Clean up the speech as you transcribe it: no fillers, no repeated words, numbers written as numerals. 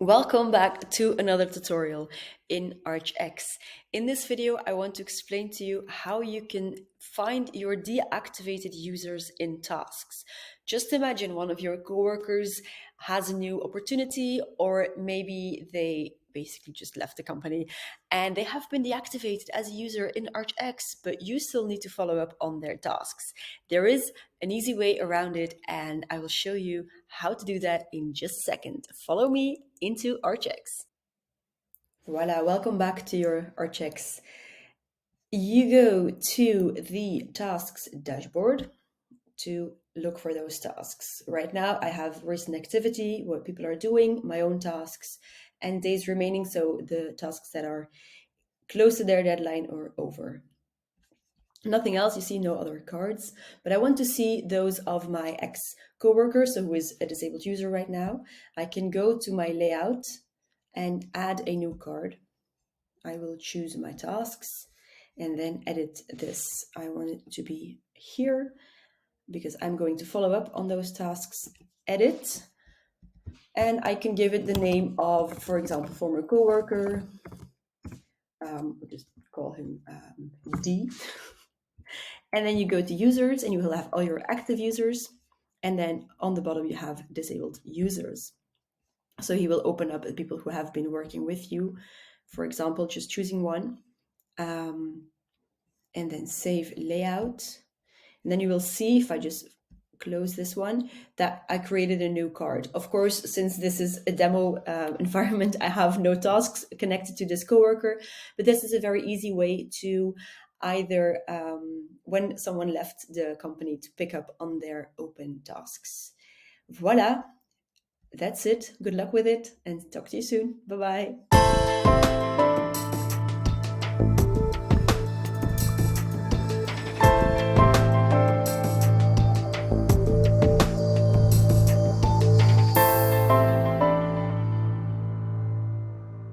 Welcome back to another tutorial in ArchX. In this video, I want to explain to you how you can find your deactivated users in tasks. Just imagine one of your coworkers has a new opportunity, or maybe they basically just left the company and they have been deactivated as a user in ArchX, but you still need to follow up on their tasks. There is an easy way around it, and I will show you how to do that in just a second. Follow me into ArchX. Voila, welcome back to your ArchX. You go to the tasks dashboard to look for those tasks. Right now, I have recent activity, what people are doing, my own tasks, and days remaining, so the tasks that are close to their deadline or over. Nothing else, you see no other cards, but I want to see those of my ex-coworker, so who is a disabled user right now. I can go to my layout and add a new card. I will choose my tasks and then edit this. I want it to be here because I'm going to follow up on those tasks. Edit, and I can give it the name of, for example, former coworker. We'll just call him D. And then you go to users and you will have all your active users. And then on the bottom, you have disabled users. So he will open up the people who have been working with you. For example, just choosing one, and then save layout. And then you will see, if I just close this one, that I created a new card. Of course, since this is a demo environment, I have no tasks connected to this coworker, but this is a very easy way to either when someone left the company to pick up on their open tasks. Voila, that's it. Good luck with it and talk to you soon. Bye-bye.